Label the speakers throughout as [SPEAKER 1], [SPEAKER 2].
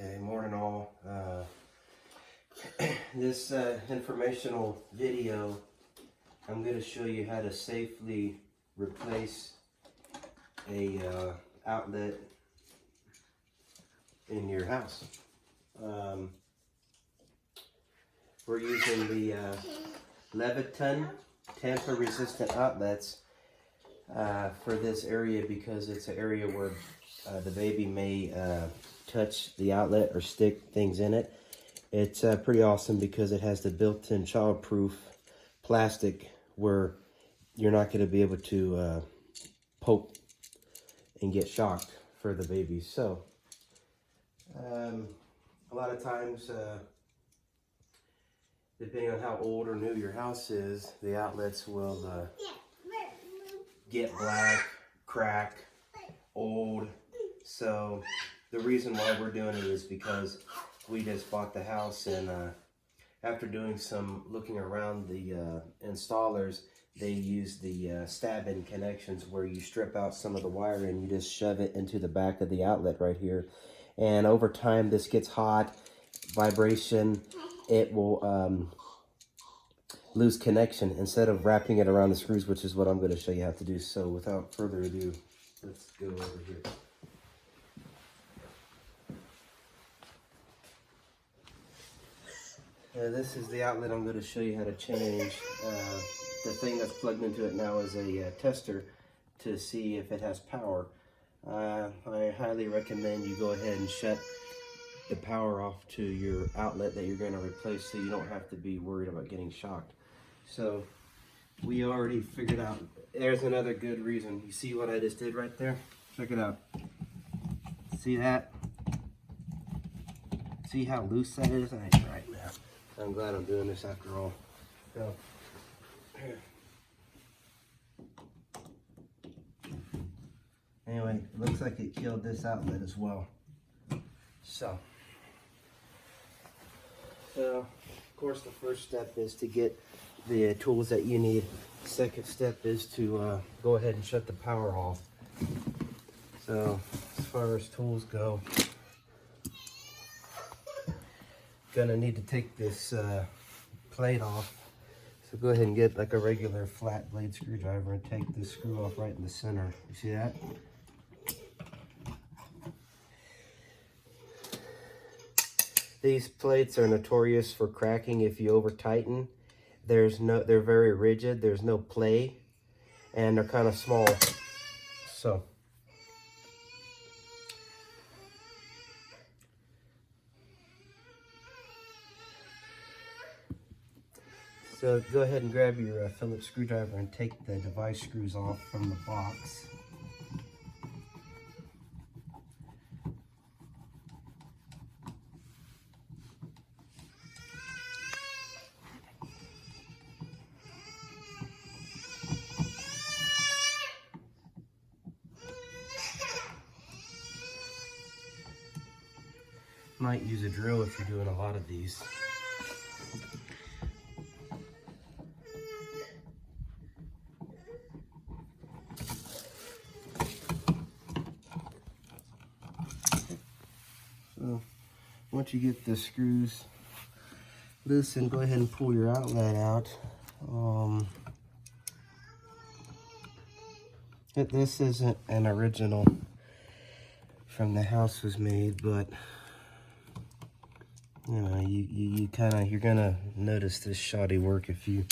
[SPEAKER 1] Okay, morning all. This informational video, I'm going to show you how to safely replace a outlet in your house. We're using the Leviton tamper resistant outlets for this area because it's an area where the baby may touch the outlet or stick things in it. It's pretty awesome because it has the built-in child-proof plastic where you're not going to be able to poke and get shocked for the baby. So a lot of times, depending on how old or new your house is, the outlets will get black, crack, old. So the reason why we're doing it is because we just bought the house, and after doing some looking around the installers, they use the stab-in connections where you strip out some of the wire and you just shove it into the back of the outlet right here. And over time, this gets hot, vibration, it will lose connection instead of wrapping it around the screws, which is what I'm going to show you how to do. So without further ado, let's go over here. This is the outlet I'm going to show you how to change. The thing that's plugged into it now is a tester to see if it has power. I highly recommend you go ahead and shut the power off to your outlet that you're going to replace so you don't have to be worried about getting shocked. So we already figured out, there's another good reason. You see what I just did right there? Check it out. See that? See how loose that is? Right now. I'm glad I'm doing this after all. So, here. Anyway, it looks like it killed this outlet as well. So, of course, the first step is to get the tools that you need. Second step is to go ahead and shut the power off. So, as far as tools go, gonna need to take this plate off. So go ahead and get like a regular flat blade screwdriver and take this screw off right in the center. You see that? These plates are notorious for cracking if you over tighten. They're very rigid, there's no play, and they're kind of small. So go ahead and grab your Phillips screwdriver and take the device screws off from the box. Might use a drill if you're doing a lot of these. So once you get the screws loosened, go ahead and pull your outlet out. This isn't an original from the house was made, but you know, you're gonna notice this shoddy work if you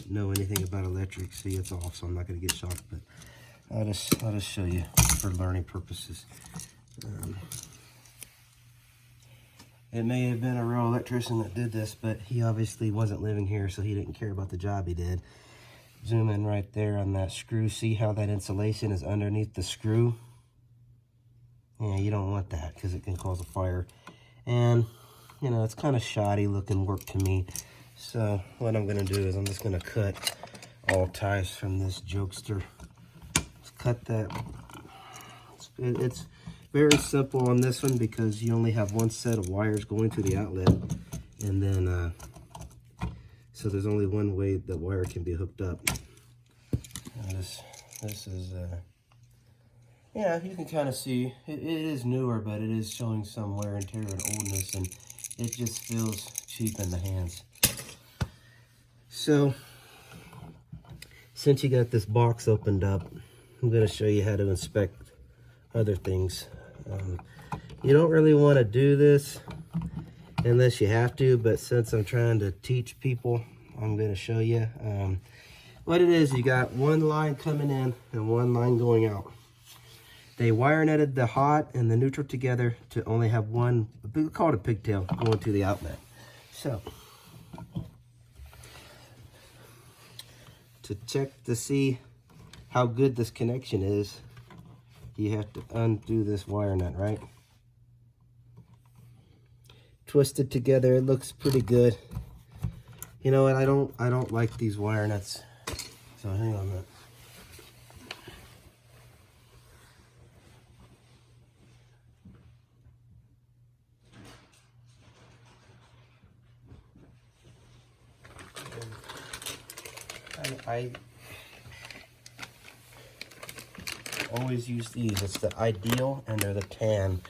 [SPEAKER 1] know anything about electric. See, it's off, so I'm not gonna get shocked, but I'll just show you for learning purposes. It may have been a real electrician that did this, but he obviously wasn't living here, so he didn't care about the job he did. Zoom in right there on that screw. See how that insulation is underneath the screw? Yeah, you don't want that because it can cause a fire. And, you know, it's kind of shoddy looking work to me. So what I'm going to do is I'm just going to cut all ties from this jokester. Let's cut that. It's very simple on this one because you only have one set of wires going to the outlet, and then so there's only one way the wire can be hooked up. And this is Yeah, you can kind of see it is newer, but it is showing some wear and tear and oldness, and it just feels cheap in the hands. So, since you got this box opened up, I'm going to show you how to inspect other things. You don't really want to do this unless you have to, but since I'm trying to teach people, I'm going to show you. What it is, you got one line coming in and one line going out. They wire netted the hot and the neutral together to only have one, we call it a pigtail, going to the outlet. So, to check to see how good this connection is, you have to undo this wire nut, right? Twist it together, it looks pretty good. You know what, I don't like these wire nuts. So hang on a minute. I always use these. It's the Ideal, and they're the tan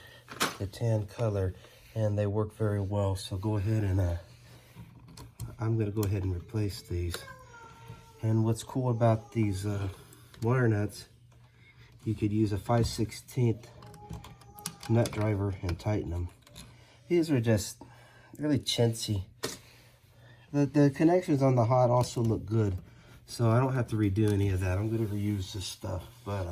[SPEAKER 1] color, and they work very well. So go ahead and I'm gonna go ahead and replace these. And what's cool about these wire nuts, you could use a 5/16 nut driver and tighten them. These are just really chintzy. The connections on the hot also look good, so I don't have to redo any of that. I'm going to reuse this stuff, but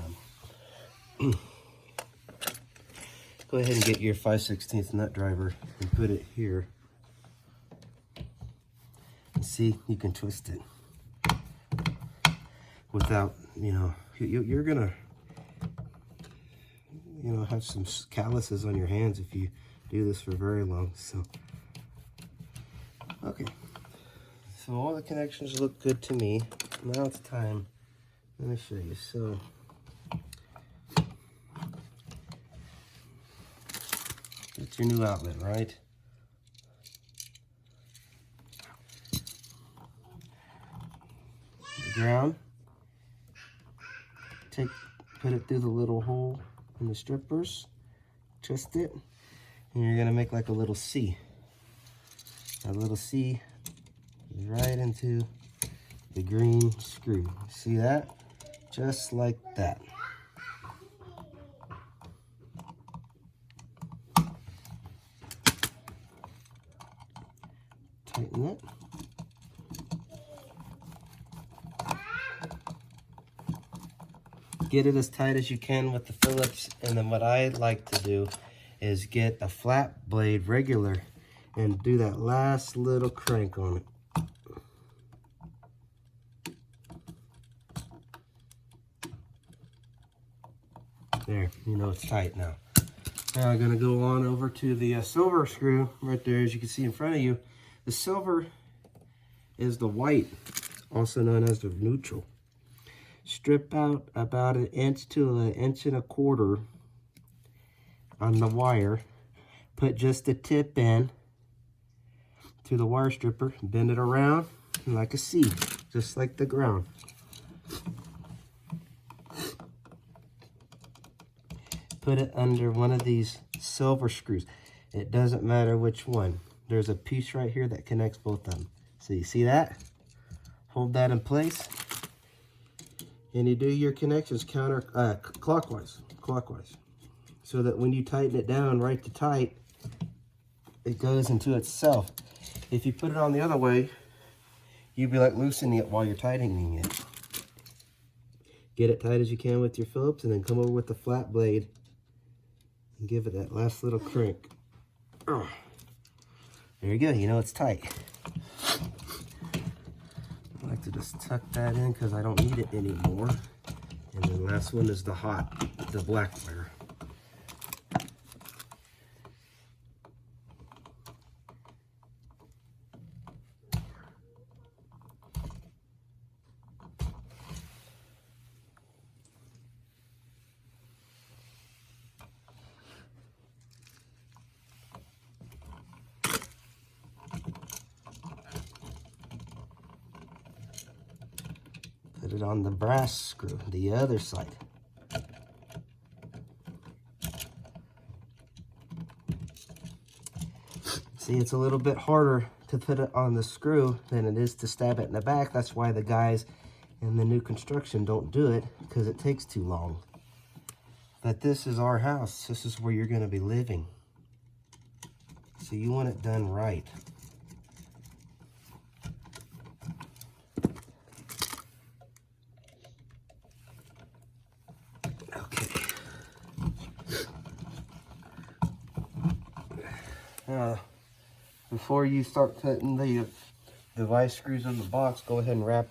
[SPEAKER 1] go ahead and get your 5/16 nut driver and put it here. And see, you can twist it without, you know, you're gonna, you know, have some calluses on your hands if you do this for very long. So, okay. So all the connections look good to me. Now it's time. Let me show you. So that's your new outlet, right? The ground. Put it through the little hole in the strippers. Twist it, and you're gonna make like a little C. A little C right into the green screw. See that? Just like that. Tighten it. Get it as tight as you can with the Phillips, and then what I like to do is get a flat blade regular and do that last little crank on it. There, you know it's tight now. Now I'm going to go on over to the silver screw right there, as you can see in front of you. The silver is the white, also known as the neutral. Strip out about 1 inch to 1.25 inches on the wire. Put just the tip in to the wire stripper, bend it around like a C, just like the ground. Put it under one of these silver screws. It doesn't matter which one. There's a piece right here that connects both of them. So you see that? Hold that in place. And you do your connections clockwise, so that when you tighten it down right to tight, it goes into itself. If you put it on the other way, you'd be like loosening it while you're tightening it. Get it tight as you can with your Phillips, and then come over with the flat blade and give it that last little crank. There you go, you know it's tight. I like to just tuck that in because I don't need it anymore. And the last one is the black wire. Put it on the brass screw, the other side. See, it's a little bit harder to put it on the screw than it is to stab it in the back. That's why the guys in the new construction don't do it, because it takes too long. But this is our house. This is where you're going to be living. So you want it done right. Okay. Now, before you start putting the device screws on the box, go ahead and wrap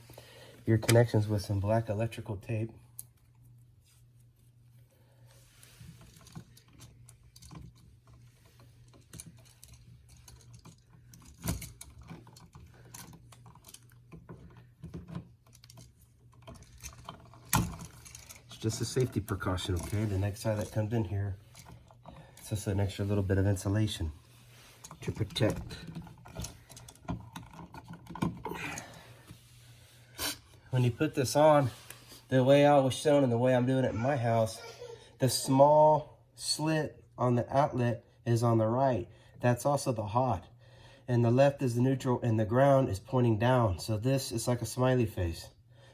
[SPEAKER 1] your connections with some black electrical tape. It's just a safety precaution, okay? The next side that comes in here, it's just an extra little bit of insulation to protect. When you put this on, the way I was shown and the way I'm doing it in my house, the small slit on the outlet is on the right. That's also the hot. And the left is the neutral, and the ground is pointing down. So this is like a smiley face.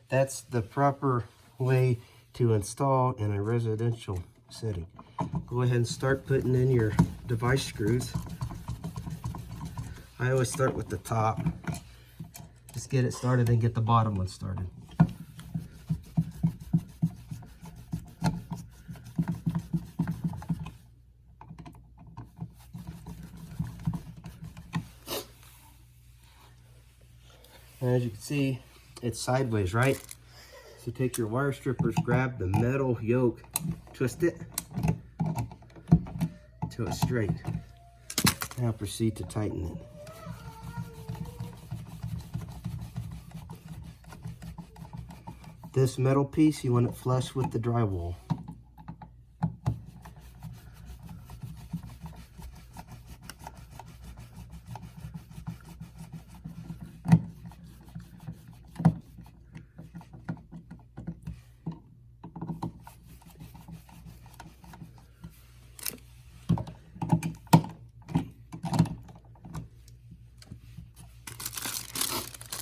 [SPEAKER 1] That's the proper way to install in a residential setting. Go ahead and start putting in your device screws. I always start with the top. Just get it started and get the bottom one started. And as you can see, it's sideways, right? So take your wire strippers, grab the metal yoke, twist it until it's straight. Now proceed to tighten it. This metal piece, you want it flush with the drywall.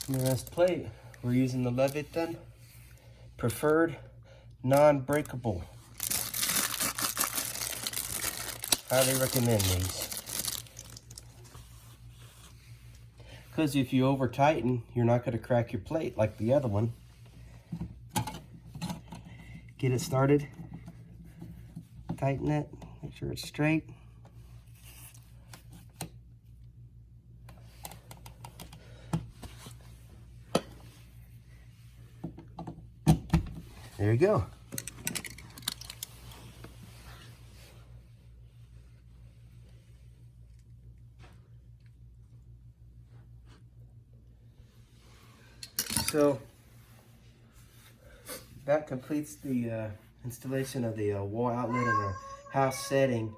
[SPEAKER 1] And the last plate, we're using the Leviton Preferred Non-Breakable. Highly recommend these. Because if you over tighten, you're not going to crack your plate like the other one. Get it started. Tighten it. Make sure it's straight. There you go. So that completes the installation of the wall outlet in a house setting.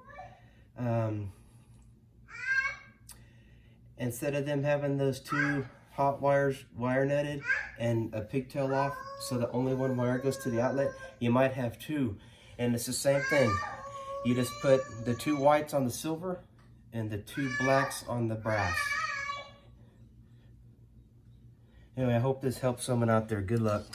[SPEAKER 1] Instead of them having those two hot wires wire netted and a pigtail off so that only one wire goes to the outlet, you might have two, and it's the same thing. You just put the two whites on the silver and the two blacks on the brass. Anyway, I hope this helps someone out there. Good luck.